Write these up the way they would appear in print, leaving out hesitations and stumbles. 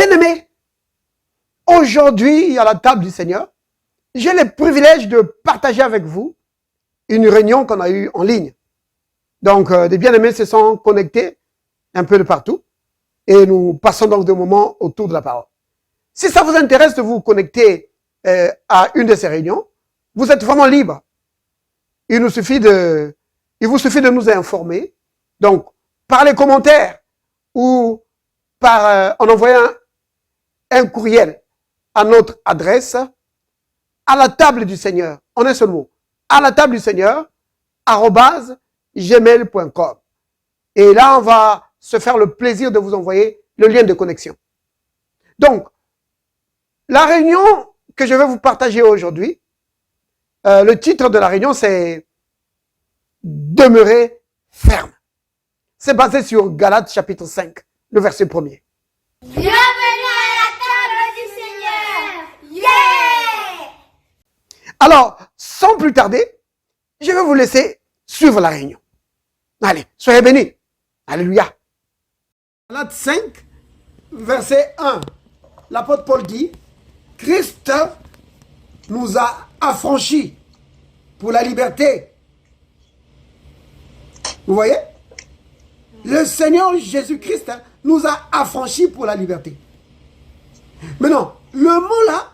Bien-aimés, aujourd'hui, à la table du Seigneur, j'ai le privilège de partager avec vous une réunion qu'on a eue en ligne. Donc, des bien-aimés se sont connectés un peu de partout et nous passons donc des moments autour de la parole. Si ça vous intéresse de vous connecter à une de ces réunions, vous êtes vraiment libre. Il vous suffit de nous informer. Donc, par les commentaires ou en envoyant un courriel à notre adresse, à la table du Seigneur, en un seul mot, à la table du Seigneur, @gmail.com. Et là, on va se faire le plaisir de vous envoyer le lien de connexion. Donc, la réunion que je vais vous partager aujourd'hui, le titre de la réunion, c'est « Demeurer ferme ». C'est basé sur Galates chapitre 5, le verset 1er. Bienvenue à la table du Seigneur. Yeah! Alors, sans plus tarder, je vais vous laisser suivre la réunion. Allez, soyez bénis. Alléluia. Galates 5, verset 1. L'apôtre Paul dit, Christ nous a affranchis pour la liberté. Vous voyez? Le Seigneur Jésus-Christ nous a affranchis pour la liberté. Maintenant, le mot là,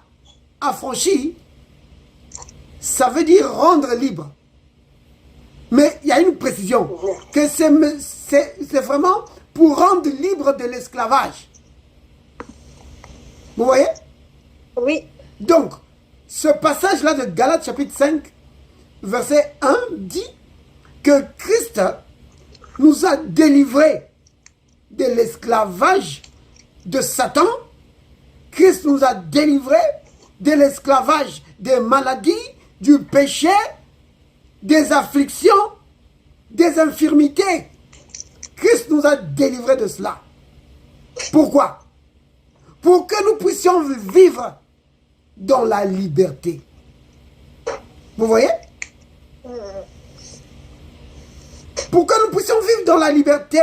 affranchi, ça veut dire rendre libre. Mais il y a une précision, que c'est vraiment pour rendre libre de l'esclavage. Vous voyez? Oui. Donc, ce passage-là de Galates chapitre 5, verset 1 dit que Christ nous a délivrés de l'esclavage de Satan. Christ nous a délivrés de l'esclavage des maladies, du péché, des afflictions, des infirmités. Christ nous a délivrés de cela. Pourquoi? Pour que nous puissions vivre dans la liberté. Vous voyez? Pour que nous puissions vivre dans la liberté.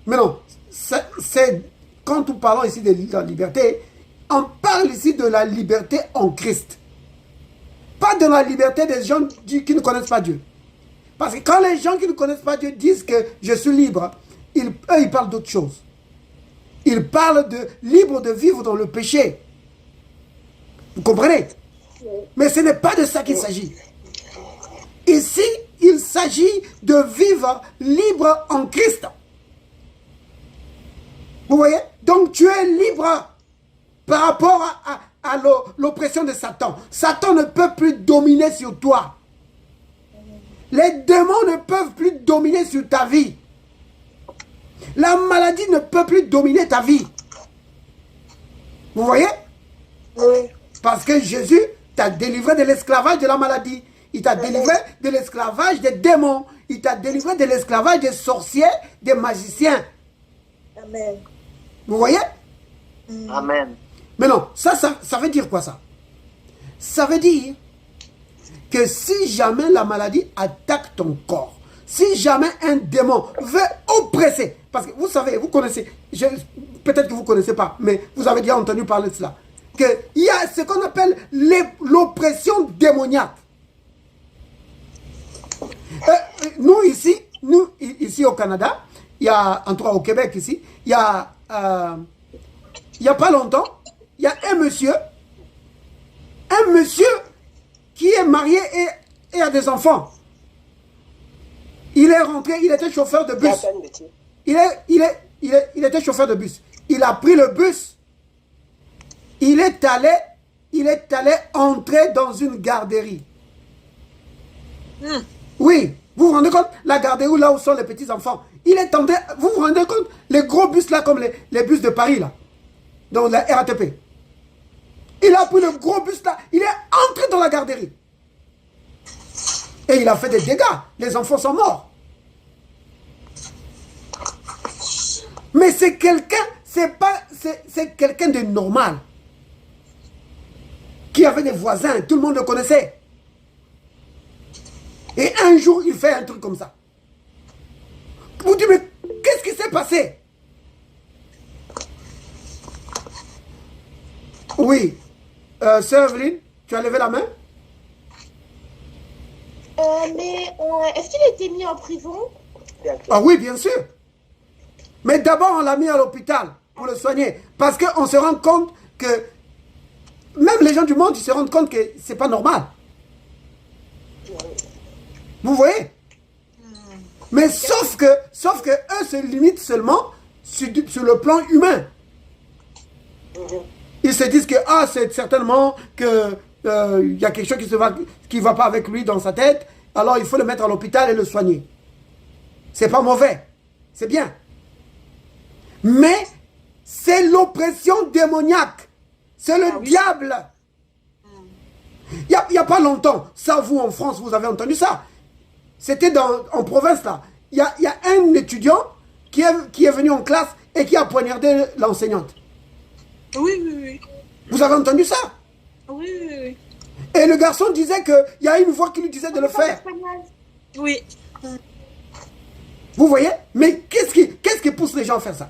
Mais non, c'est quand nous parlons ici de la liberté, on parle ici de la liberté en Christ. Pas de la liberté des gens qui ne connaissent pas Dieu. Parce que quand les gens qui ne connaissent pas Dieu disent que je suis libre, eux, ils parlent d'autre chose. Ils parlent de libre de vivre dans le péché. Vous comprenez? Mais ce n'est pas de ça qu'il s'agit. Ici, il s'agit de vivre libre en Christ. Vous voyez? Donc tu es libre par rapport à l'oppression de Satan. Satan ne peut plus dominer sur toi. Les démons ne peuvent plus dominer sur ta vie. La maladie ne peut plus dominer ta vie. Vous voyez? Oui. Parce que Jésus t'a délivré de l'esclavage de la maladie. Il t'a délivré de l'esclavage des démons. Il t'a délivré de l'esclavage des sorciers, des magiciens. Amen. Vous voyez? Amen. Mais non, ça veut dire quoi ça? Ça veut dire que si jamais la maladie attaque ton corps, si jamais un démon veut oppresser, parce que vous savez, vous connaissez, peut-être que vous ne connaissez pas, mais vous avez déjà entendu parler de cela, qu'il y a ce qu'on appelle l'oppression démoniaque. Nous ici au Canada, il y a, en tout cas au Québec ici, il y a pas longtemps, il y a un monsieur qui est marié et a des enfants. Il est rentré, il était chauffeur de bus. Il était chauffeur de bus. Il a pris le bus. Il est allé entrer dans une garderie. Oui, vous vous rendez compte? La garderie là où sont les petits enfants. Il est entré, vous vous rendez compte? Les gros bus là, comme les bus de Paris là. Dans la RATP. Il a pris le gros bus là. Il est entré dans la garderie. Et il a fait des dégâts. Les enfants sont morts. Mais c'est quelqu'un, c'est quelqu'un de normal. Qui avait des voisins, tout le monde le connaissait. Et un jour, il fait un truc comme ça. Vous dites, mais qu'est-ce qui s'est passé? Oui. Sœur Evelyne, tu as levé la main? Mais est-ce qu'il a été mis en prison? Ah oui, bien sûr. Mais d'abord, on l'a mis à l'hôpital pour le soigner. Parce qu'on se rend compte que même les gens du monde, ils se rendent compte que c'est pas normal. Vous voyez? Mais sauf que eux se limitent seulement sur le plan humain. Ils se disent que c'est certainement que y a quelque chose qui va pas avec lui dans sa tête, alors il faut le mettre à l'hôpital et le soigner. C'est pas mauvais, c'est bien. Mais c'est l'oppression démoniaque, c'est le diable. Il y a pas longtemps, ça vous en France, vous avez entendu ça. C'était en province là. Il y a un étudiant qui est venu en classe et qui a poignardé l'enseignante. Oui. Vous avez entendu ça? Oui. Et le garçon disait qu'il y a une voix qui lui disait de le faire. Oui. Vous voyez? Mais qu'est-ce qui pousse les gens à faire ça?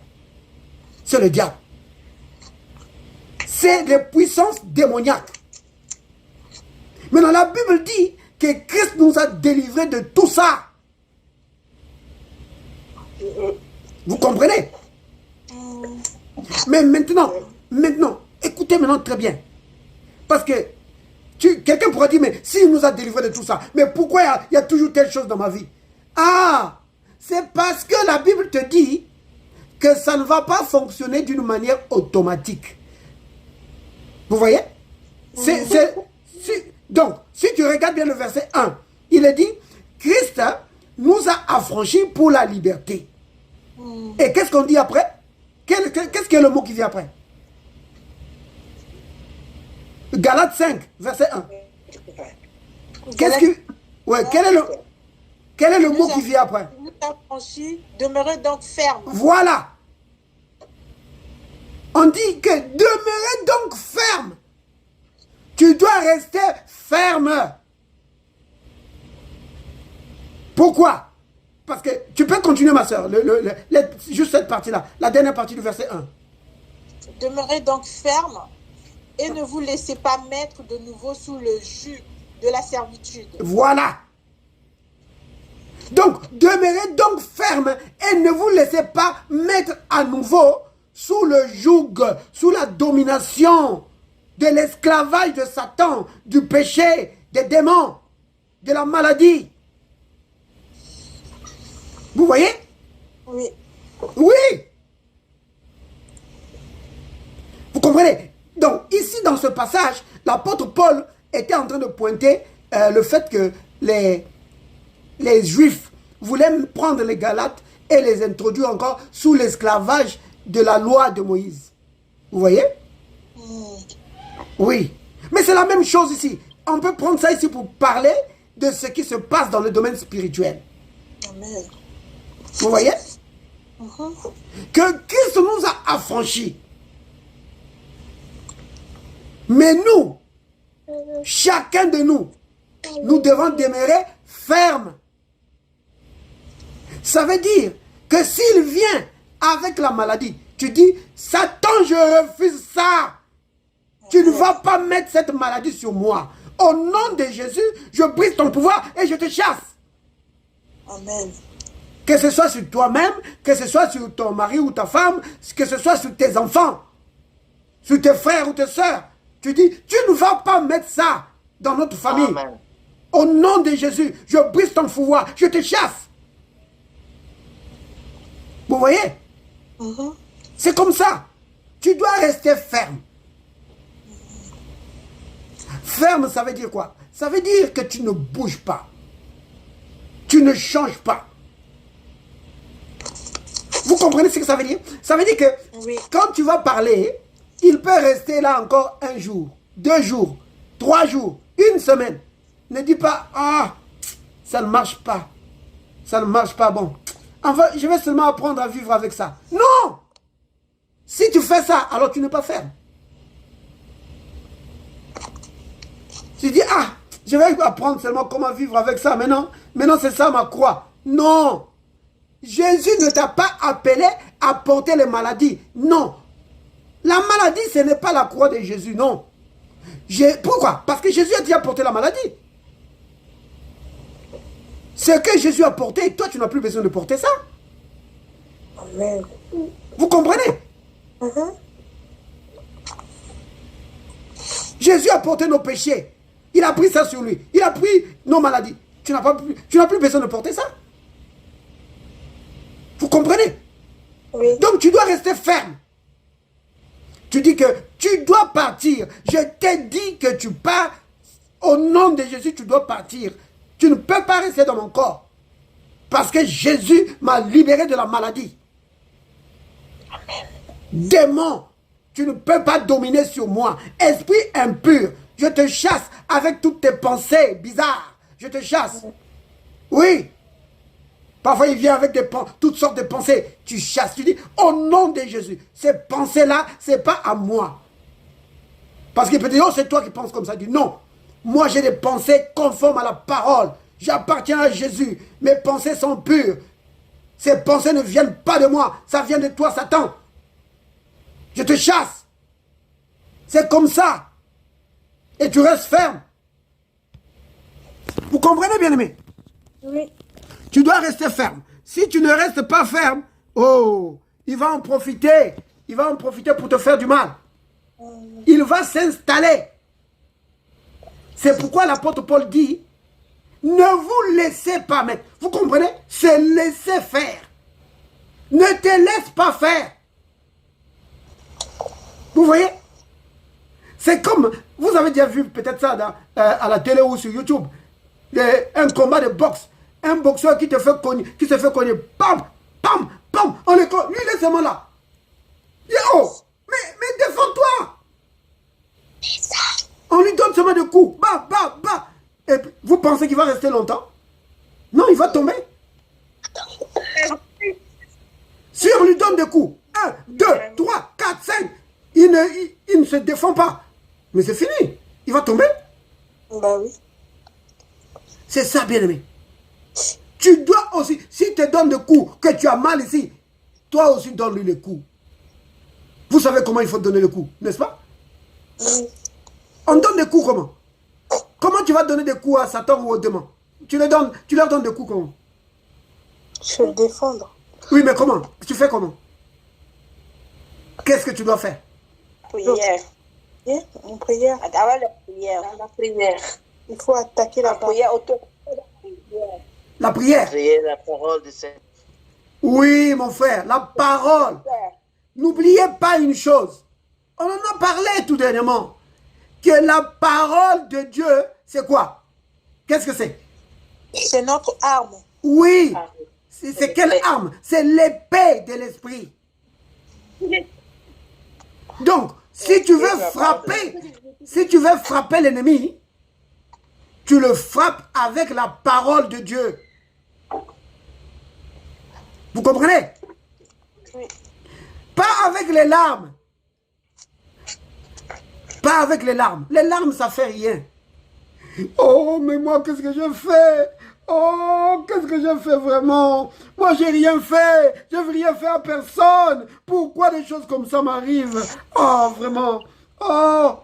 C'est le diable. C'est les puissances démoniaques. Maintenant, la Bible dit que Christ nous a délivrés de tout ça. Vous comprenez? Mais maintenant, écoutez maintenant très bien. Parce que quelqu'un pourrait dire, mais s'il nous a délivrés de tout ça, mais pourquoi il y a toujours telle chose dans ma vie? Ah, c'est parce que la Bible te dit que ça ne va pas fonctionner d'une manière automatique. Vous voyez? Donc, si tu regardes bien le verset 1, il est dit, Christ nous a affranchis pour la liberté. Et qu'est-ce qu'on dit après? Qu'est-ce que le mot qui vient après? Galates 5, verset 1. Quel est le mot qui vient après? Nous affranchis, demeurez donc ferme. Voilà. On dit que demeurez donc ferme. Tu dois rester ferme. Pourquoi? Parce que tu peux continuer, ma soeur, juste cette partie-là, la dernière partie du verset 1. Demeurez donc ferme et ne vous laissez pas mettre de nouveau sous le joug de la servitude. Voilà. Donc, demeurez donc ferme et ne vous laissez pas mettre à nouveau sous le joug, sous la domination de l'esclavage de Satan, du péché, des démons, de la maladie. Vous voyez? Oui. Oui. Vous comprenez? Donc, ici, dans ce passage, l'apôtre Paul était en train de pointer le fait que les Juifs voulaient prendre les Galates et les introduire encore sous l'esclavage de la loi de Moïse. Vous voyez? Oui. Mais c'est la même chose ici. On peut prendre ça ici pour parler de ce qui se passe dans le domaine spirituel. Amen. Vous voyez? Que Christ nous a affranchis. Mais nous, chacun de nous devons demeurer fermes. Ça veut dire que s'il vient avec la maladie, tu dis, Satan, je refuse ça. Tu ne vas pas mettre cette maladie sur moi. Au nom de Jésus, je brise ton pouvoir et je te chasse. Amen. Que ce soit sur toi-même, que ce soit sur ton mari ou ta femme, que ce soit sur tes enfants, sur tes frères ou tes sœurs. Tu dis, tu ne vas pas mettre ça dans notre famille. Amen. Au nom de Jésus, je brise ton pouvoir, je te chasse. Vous voyez? C'est comme ça. Tu dois rester ferme. Ferme, ça veut dire quoi? Ça veut dire que tu ne bouges pas. Tu ne changes pas. Vous comprenez ce que ça veut dire? Ça veut dire que quand tu vas parler, il peut rester là encore 1 jour, 2 jours, 3 jours, 1 semaine. Ne dis pas, ah, ça ne marche pas. Ça ne marche pas, bon. Enfin, je vais seulement apprendre à vivre avec ça. Non! Si tu fais ça, alors tu n'es pas ferme. Tu dis, ah, je vais apprendre seulement comment vivre avec ça. Maintenant c'est ça ma croix. Non! Jésus ne t'a pas appelé à porter les maladies. Non. La maladie, ce n'est pas la croix de Jésus, non. Pourquoi? Parce que Jésus a déjà porté la maladie. Ce que Jésus a porté, toi, tu n'as plus besoin de porter ça. Amen. Vous comprenez? Mhm. Jésus a porté nos péchés. Il a pris ça sur lui. Il a pris nos maladies. Tu n'as plus besoin de porter ça. Vous comprenez? Oui. Donc tu dois rester ferme. Tu dis que tu dois partir. Je t'ai dit que tu pars. Au nom de Jésus, tu dois partir. Tu ne peux pas rester dans mon corps. Parce que Jésus m'a libéré de la maladie. Amen. Démon, tu ne peux pas dominer sur moi. Esprit impur, je te chasse avec toutes tes pensées bizarres. Je te chasse. Oui. Parfois, il vient avec toutes sortes de pensées. Tu chasses, tu dis, au nom de Jésus, ces pensées-là, ce n'est pas à moi. Parce qu'il peut dire, oh, c'est toi qui penses comme ça. Il dit, non. Moi, j'ai des pensées conformes à la parole. J'appartiens à Jésus. Mes pensées sont pures. Ces pensées ne viennent pas de moi. Ça vient de toi, Satan. Je te chasse. C'est comme ça. Et tu restes ferme. Vous comprenez, bien-aimé? Oui. Tu dois rester ferme. Si tu ne restes pas ferme, oh, il va en profiter. Il va en profiter pour te faire du mal. Il va s'installer. C'est pourquoi l'apôtre Paul dit, ne vous laissez pas mettre. Vous comprenez? C'est laisser faire. Ne te laisse pas faire. Vous voyez? C'est comme, vous avez déjà vu peut-être ça à la télé ou sur YouTube, un combat de boxe. Un boxeur qui se fait cogner, pam, pam, pam, on le cogne, lui il est seulement là. Il dit, oh, mais défends-toi. On lui donne seulement de coups, bah, bah, bah. Et puis, vous pensez qu'il va rester longtemps? Non, il va tomber. Si on lui donne des coups, 1, 2, 3, 4, 5, il ne se défend pas. Mais c'est fini, il va tomber. Bah oui. C'est ça, bien-aimé. Tu dois aussi, s'il te donne des coups, que tu as mal ici, toi aussi donne-lui les coups. Vous savez comment il faut donner les coups, n'est-ce pas? Oui. On donne des coups comment? Comment tu vas donner des coups à Satan ou aux démons? Tu leur donnes des coups comment? Je vais le défendre. Oui, mais comment? Tu fais comment? Qu'est-ce que tu dois faire? Prière. En prière. Avant la prière, Il faut attaquer la parole. prière autour de la prière. La prière. Priez la parole du Seigneur. Oui, mon frère, la parole. N'oubliez pas une chose. On en a parlé tout dernièrement. Que la parole de Dieu, c'est quoi? Qu'est-ce que c'est? C'est notre arme. Oui. C'est quelle arme? C'est l'épée de l'esprit. Donc, si tu veux frapper l'ennemi, tu le frappes avec la parole de Dieu. Vous comprenez? Oui. Pas avec les larmes. Pas avec les larmes. Les larmes, ça fait rien. Oh, mais moi, qu'est-ce que j'ai fait? Oh, qu'est-ce que j'ai fait vraiment? Moi, j'ai rien fait. Je n'ai rien fait à personne. Pourquoi des choses comme ça m'arrivent? Oh, vraiment. Oh.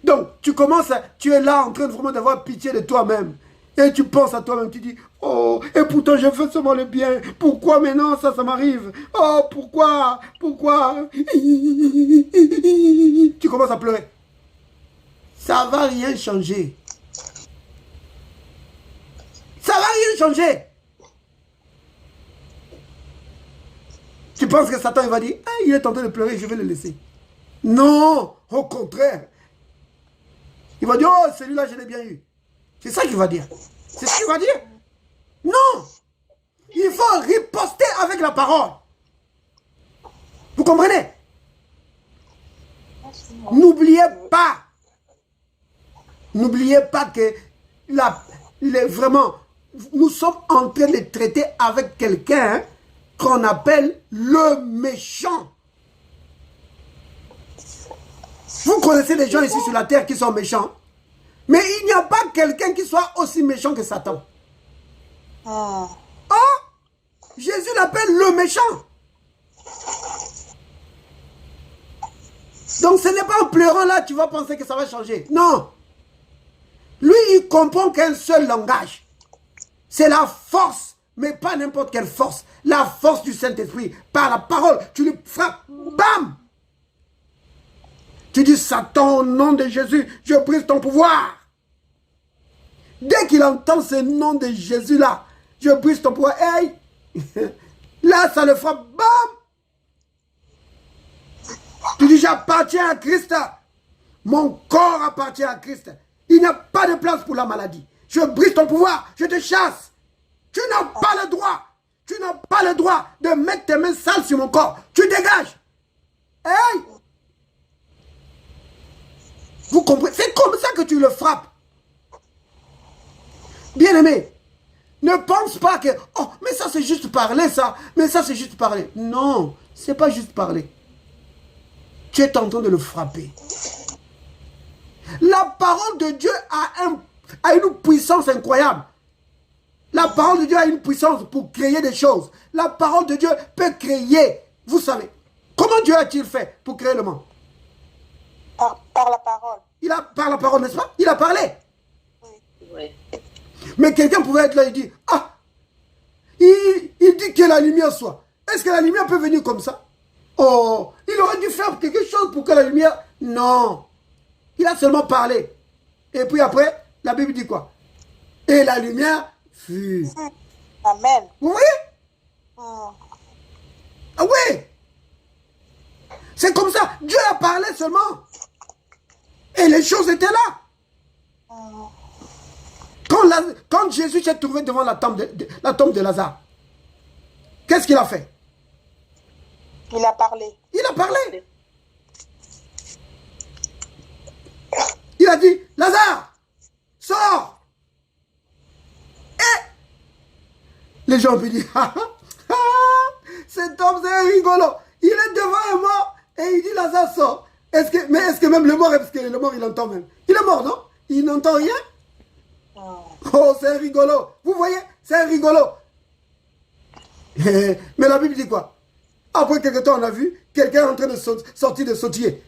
Donc, tu es là en train de vraiment d'avoir pitié de toi-même. Et tu penses à toi-même, tu dis, oh, et pourtant j'ai fait seulement le bien. Pourquoi maintenant ça m'arrive? Oh, pourquoi? Pourquoi? Tu commences à pleurer. Ça va rien changer. Ça va rien changer. Tu penses que Satan il va dire, ah, il est en train de pleurer, je vais le laisser. Non, au contraire. Il va dire, oh, celui-là, je l'ai bien eu. C'est ça qu'il va dire. C'est ce qu'il va dire. Non. Il faut riposter avec la parole. Vous comprenez? N'oubliez pas. N'oubliez pas que vraiment, nous sommes en train de traiter avec quelqu'un qu'on appelle le méchant. Vous connaissez des gens ici sur la terre qui sont méchants. Mais il n'y a pas quelqu'un qui soit aussi méchant que Satan. Ah. Oh, Jésus l'appelle le méchant. Donc ce n'est pas en pleurant là tu vas penser que ça va changer. Non. Lui, il comprend qu'un seul langage. C'est la force, mais pas n'importe quelle force. La force du Saint-Esprit. Par la parole, tu lui frappes. Bam! Tu dis, Satan, au nom de Jésus, je brise ton pouvoir. Dès qu'il entend ce nom de Jésus-là, je brise ton pouvoir. Hey! Là, ça le frappe. Bam! Tu dis, j'appartiens à Christ. Mon corps appartient à Christ. Il n'y a pas de place pour la maladie. Je brise ton pouvoir. Je te chasse. Tu n'as pas le droit. Tu n'as pas le droit de mettre tes mains sales sur mon corps. Tu dégages. Hey! Vous comprenez? C'est comme ça que tu le frappes. Bien-aimé, ne pense pas que, oh, mais ça c'est juste parler ça, mais ça c'est juste parler. Non, c'est pas juste parler. Tu es en train de le frapper. La parole de Dieu a une puissance incroyable. La parole de Dieu a une puissance pour créer des choses. La parole de Dieu peut créer. Vous savez, comment Dieu a-t-il fait pour créer le monde? Par la parole. Par la parole, n'est-ce pas? Il a parlé. Oui. Mais quelqu'un pouvait être là et dire, ah, il dit que la lumière soit. Est-ce que la lumière peut venir comme ça? Oh, il aurait dû faire quelque chose pour que la lumière... Non. Il a seulement parlé. Et puis après, la Bible dit quoi? Et la lumière fut. Amen. Vous voyez? Ah oui. C'est comme ça. Dieu a parlé seulement. Et les choses étaient là. Quand Jésus s'est trouvé devant la tombe de Lazare, qu'est-ce qu'il a fait? Il a parlé. Il a parlé. Il a dit, Lazare, sors. Et les gens lui disent, cet homme c'est rigolo. Il est devant un mort et il dit, Lazare, sors. Est-ce que même le mort, parce que le mort il entend même. Il est mort, non? Il n'entend rien. Oh, c'est rigolo. Vous voyez, c'est rigolo. Mais la Bible dit quoi? Après quelque temps, on a vu quelqu'un en train de sortir de sautiller.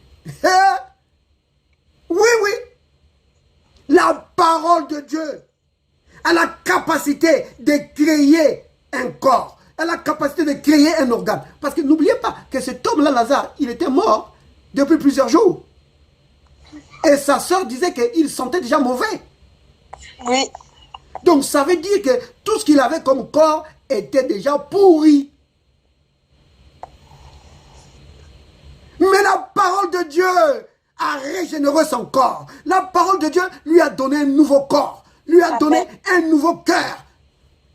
Oui, oui. La parole de Dieu a la capacité de créer un corps. Elle a la capacité de créer un organe. Parce que n'oubliez pas que cet homme-là, Lazare, il était mort depuis plusieurs jours. Et sa soeur disait qu'il sentait déjà mauvais. Oui. Donc ça veut dire que tout ce qu'il avait comme corps était déjà pourri. Mais la parole de Dieu a régénéré son corps. La parole de Dieu lui a donné un nouveau corps. Lui a donné un nouveau cœur.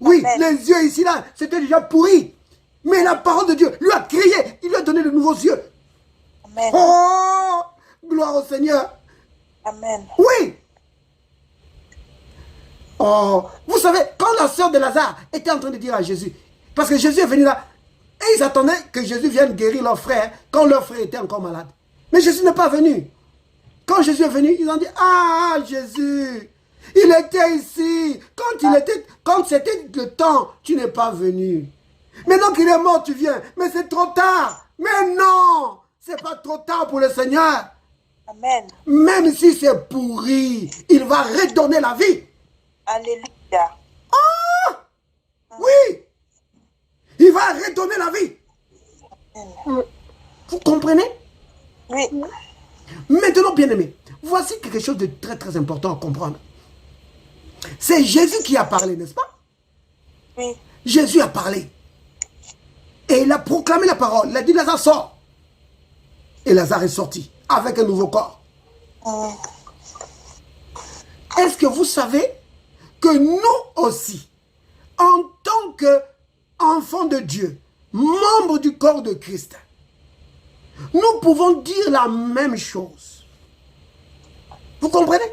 Oui, les yeux ici, là, c'était déjà pourri. Mais la parole de Dieu lui a créé. Il lui a donné de nouveaux yeux. Amen. Oh, gloire au Seigneur. Amen. Oui. Oh, vous savez, quand la sœur de Lazare était en train de dire à Jésus, parce que Jésus est venu là, et ils attendaient que Jésus vienne guérir leur frère quand leur frère était encore malade. Mais Jésus n'est pas venu. Quand Jésus est venu, ils ont dit, ah, Jésus, il était ici. Quand c'était le temps, tu n'es pas venu. Maintenant qu'il est mort, tu viens. Mais c'est trop tard. Mais non, c'est pas trop tard pour le Seigneur. Amen. Même si c'est pourri, il va redonner la vie. Alléluia. Ah! Oui! Il va redonner la vie. Vous comprenez? Oui. Maintenant, bien-aimé, voici quelque chose de très très important à comprendre. C'est Jésus qui a parlé, n'est-ce pas? Oui. Jésus a parlé. Et il a proclamé la parole. Il a dit, Lazare, sort. Et Lazare est sorti avec un nouveau corps. Est-ce que vous savez que nous aussi, en tant qu'enfants de Dieu, membres du corps de Christ, nous pouvons dire la même chose. Vous comprenez?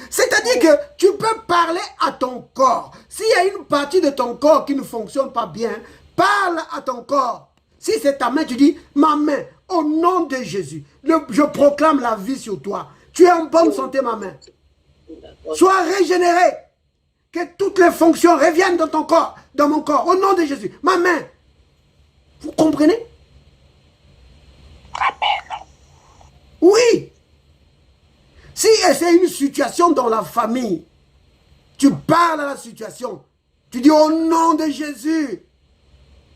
C'est-à-dire que tu peux parler à ton corps. S'il y a une partie de ton corps qui ne fonctionne pas bien, parle à ton corps. Si c'est ta main, tu dis, ma main, au nom de Jésus, je proclame la vie sur toi. Tu es en bonne santé, ma main. Sois régénéré. Que toutes les fonctions reviennent dans ton corps, dans mon corps, au nom de Jésus. Ma main. Vous comprenez? Amen. Et c'est une situation dans la famille. Tu parles à la situation. Tu dis au nom de Jésus,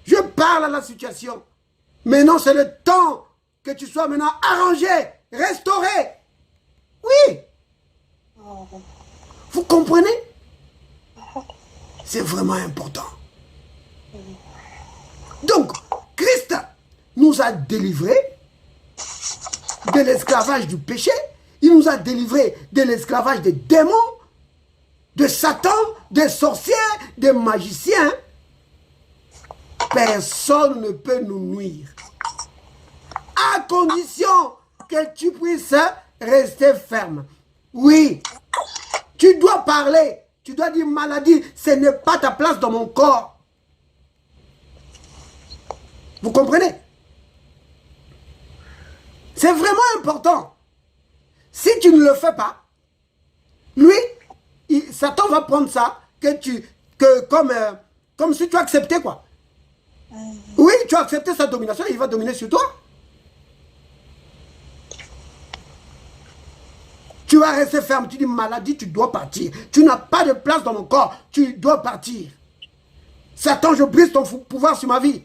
je parle à la situation. Maintenant, c'est le temps que tu sois maintenant arrangé, restauré. Oui. Vous comprenez? C'est vraiment important. Donc, Christ nous a délivrés de l'esclavage du péché. Il nous a délivrés de l'esclavage des démons, de Satan, des sorciers, des magiciens. Personne ne peut nous nuire. À condition que tu puisses rester ferme. Oui, tu dois parler. Tu dois dire maladie, ce n'est pas ta place dans mon corps. Vous comprenez? C'est vraiment important. Si tu ne le fais pas, lui, Satan va prendre ça comme si tu acceptais quoi. Oui, tu as accepté sa domination, il va dominer sur toi. Tu vas rester ferme, tu dis maladie, tu dois partir. Tu n'as pas de place dans mon corps, tu dois partir. Satan, je brise ton pouvoir sur ma vie.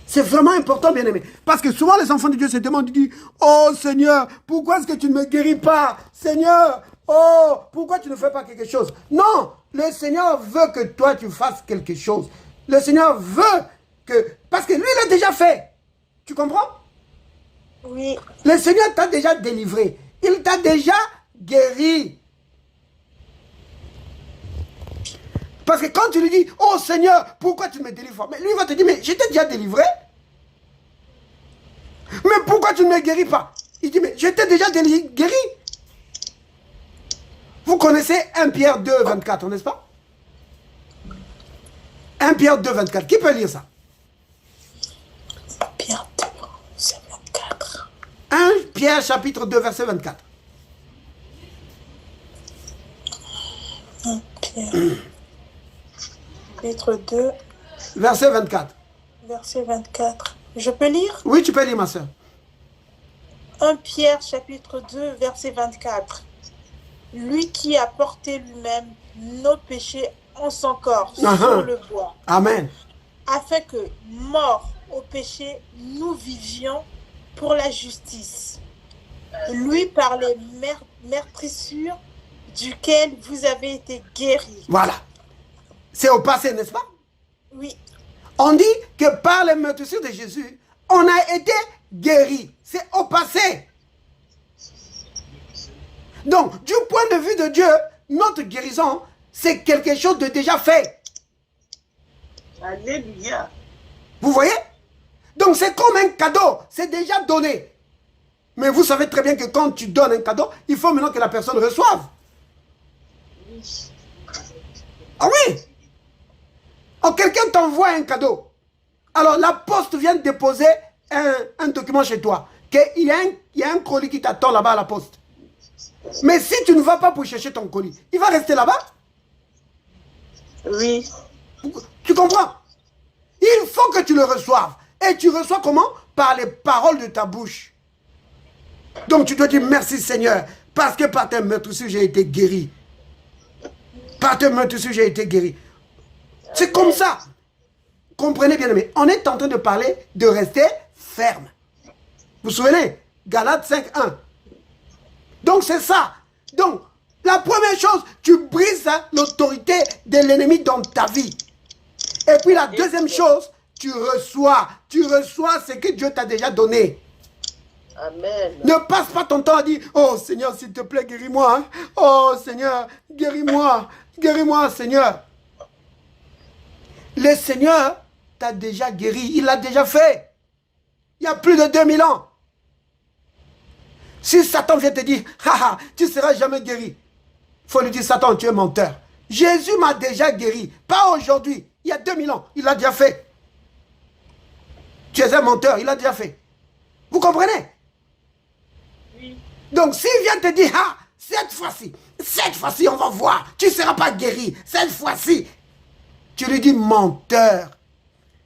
C'est vraiment important, bien-aimé. Parce que souvent, les enfants de Dieu se demandent, ils disent, oh Seigneur, pourquoi est-ce que tu ne me guéris pas? Seigneur, oh, pourquoi tu ne fais pas quelque chose? Non, le Seigneur veut que toi, tu fasses quelque chose. Le Seigneur veut que... Parce que lui, il l'a déjà fait. Tu comprends? Oui. Le Seigneur t'a déjà délivré. Il t'a déjà guéri. Parce que quand tu lui dis, oh Seigneur, pourquoi tu me délivres? Mais lui va te dire, mais je t'ai déjà délivré. Mais pourquoi tu ne me guéris pas? Il dit, mais je t'ai déjà guéri. Vous connaissez 1 Pierre 2, 24, n'est-ce pas? 1 Pierre 2, 24. Qui peut lire ça? Pierre 2, c'est 24. 1 Pierre chapitre 2, verset 24. 1 Pierre, chapitre 2, Verset 24. verset 24. Je peux lire? Oui, tu peux lire, ma soeur. 1 Pierre, chapitre 2, verset 24. Lui qui a porté lui-même nos péchés en son corps sur le bois, Amen. afin que, morts au péché, nous vivions pour la justice. Lui par les meurtrissures duquel vous avez été guéris. Voilà. C'est au passé, n'est-ce pas? Oui, On dit que par les meurtrissures de Jésus, on a été guéris. C'est au passé. Donc, du point de vue de Dieu, notre guérison, c'est quelque chose de déjà fait. Alléluia. Vous voyez? Donc, c'est comme un cadeau. C'est déjà donné. Mais vous savez très bien que quand tu donnes un cadeau, il faut maintenant que la personne reçoive. Ah oui? Oh, quelqu'un t'envoie un cadeau. Alors, la poste vient déposer un document chez toi. Il y a un colis qui t'attend là-bas à la poste. Mais si tu ne vas pas pour chercher ton colis, il va rester là-bas? Oui. Tu comprends? Il faut que tu le reçoives. Et tu reçois comment? Par les paroles de ta bouche. Donc tu dois dire merci Seigneur, parce que par tes meurtrissures j'ai été guéri. Par tes meurtrissures j'ai été guéri. C'est comme ça. Comprenez bien, mais on est en train de parler de rester ferme. Vous vous souvenez? Galates 5.1. Donc c'est ça. Donc, la première chose, tu brises l'autorité de l'ennemi dans ta vie. Et puis la deuxième chose, tu reçois ce que Dieu t'a déjà donné. Amen. Ne passe pas ton temps à dire, oh Seigneur, s'il te plaît, guéris-moi. Oh Seigneur, guéris-moi. Guéris-moi, Seigneur. Le Seigneur t'a déjà guéri. Il l'a déjà fait. Il y a plus de 2000 ans. Si Satan vient te dire, haha, tu ne seras jamais guéri. Il faut lui dire, Satan, tu es menteur. Jésus m'a déjà guéri. Pas aujourd'hui. Il y a 2000 ans. Il l'a déjà fait. Tu es un menteur. Il l'a déjà fait. Vous comprenez? Oui. Donc, s'il vient te dire, ah, cette fois-ci, on va voir. Tu ne seras pas guéri. Cette fois-ci. Tu lui dis, menteur.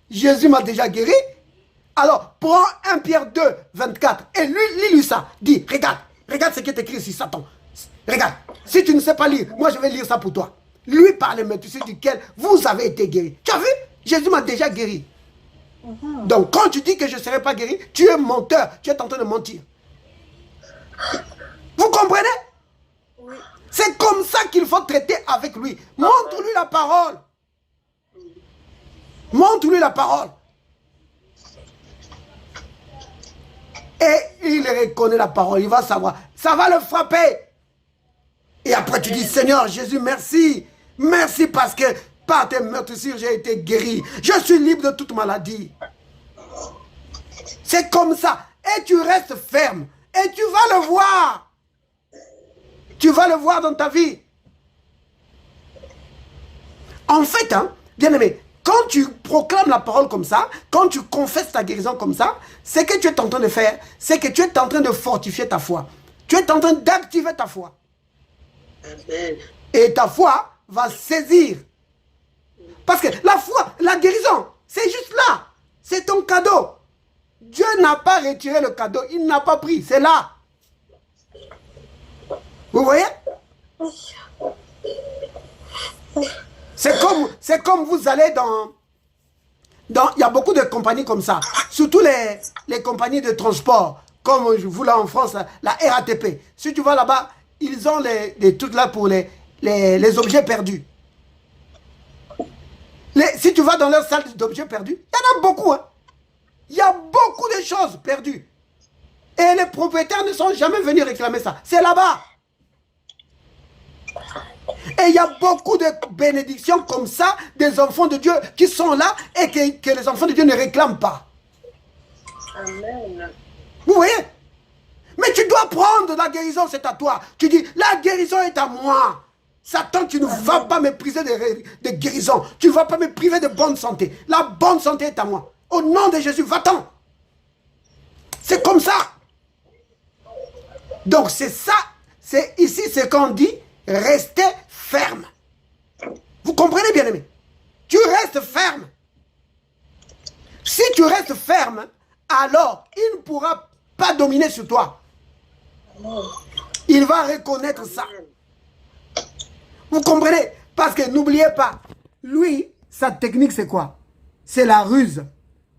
Jésus m'a déjà guéri. Alors, prends 1 Pierre 2, 24 et lis-lui ça. Dis, regarde, Regarde ce qui est écrit ici, Satan. Regarde, si tu ne sais pas lire, moi je vais lire ça pour toi. Lui par les meurtrissures duquel vous avez été guéri. Tu as vu? Jésus m'a déjà guéri. Donc quand tu dis que je ne serai pas guéri, tu es menteur, tu es en train de mentir. Vous comprenez? Oui. C'est comme ça qu'il faut traiter avec lui. Montre-lui la parole. Montre-lui la parole. Et il reconnaît la parole, il va savoir. Ça va le frapper. Et après tu dis, Seigneur Jésus, merci. Merci parce que par tes meurtrissures, j'ai été guéri. Je suis libre de toute maladie. C'est comme ça. Et tu restes ferme. Et tu vas le voir. Tu vas le voir dans ta vie. En fait, hein, bien aimé, quand tu proclames la parole comme ça, quand tu confesses ta guérison comme ça, ce que tu es en train de faire, c'est que tu es en train de fortifier ta foi. Tu es en train d'activer ta foi. Amen. Et ta foi va saisir. Parce que la foi, la guérison, c'est juste là. C'est ton cadeau. Dieu n'a pas retiré le cadeau. Il n'a pas pris. C'est là. Vous voyez? C'est comme vous allez dans... Il y a beaucoup de compagnies comme ça. Surtout les compagnies de transport. Comme vous là en France, la RATP. Si tu vas là-bas, ils ont les trucs là pour les objets perdus. Si tu vas dans leur salle d'objets perdus, il y en a beaucoup. Hein. Il y a beaucoup de choses perdues. Et les propriétaires ne sont jamais venus réclamer ça. C'est là-bas. Et il y a beaucoup de bénédictions comme ça, des enfants de Dieu qui sont là et que les enfants de Dieu ne réclament pas. Amen. Vous voyez? Mais tu dois prendre la guérison, c'est à toi. Tu dis, la guérison est à moi. Satan, tu ne vas pas me priver de guérison. Tu ne vas pas me priver de bonne santé. La bonne santé est à moi. Au nom de Jésus, va-t'en. C'est comme ça. Donc c'est ça. C'est ici ce qu'on dit, restez ferme. Vous comprenez bien aimé? Tu restes ferme. Si tu restes ferme, alors il ne pourra pas dominer sur toi. Il va reconnaître ça. Vous comprenez? Parce que n'oubliez pas, lui, sa technique c'est quoi? C'est la ruse,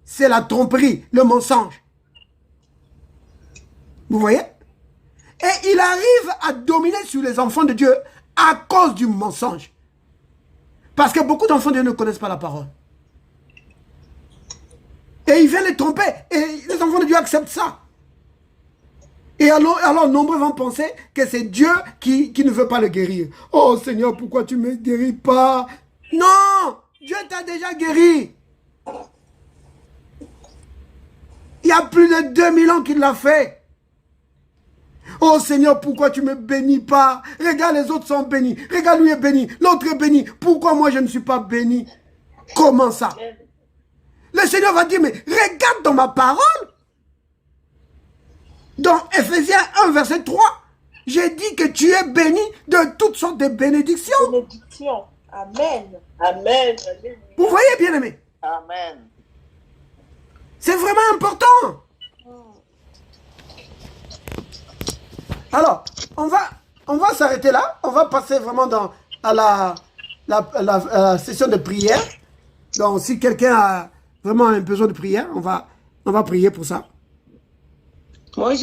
c'est la tromperie, le mensonge. Vous voyez? Et il arrive à dominer sur les enfants de Dieu à cause du mensonge. Parce que beaucoup d'enfants de Dieu ne connaissent pas la parole. Et il vient les tromper. Et les enfants de Dieu acceptent ça. Et alors nombreux vont penser que c'est Dieu qui ne veut pas le guérir. Oh Seigneur, pourquoi tu ne me guéris pas? Non! Dieu t'a déjà guéri. Il y a plus de 2000 ans qu'il l'a fait. Oh Seigneur, pourquoi tu ne me bénis pas? Regarde, les autres sont bénis. Regarde, lui est béni. L'autre est béni. Pourquoi moi je ne suis pas béni? Comment ça? Le Seigneur va dire, mais regarde dans ma parole. Dans Ephésiens 1, verset 3, j'ai dit que tu es béni de toutes sortes de bénédictions. Bénédiction. Amen. Amen. Vous voyez, bien aimé? Amen. C'est vraiment important. Alors, on va s'arrêter là. On va passer vraiment à la session de prière. Donc, si quelqu'un a vraiment un besoin de prière, on va prier pour ça. Moi,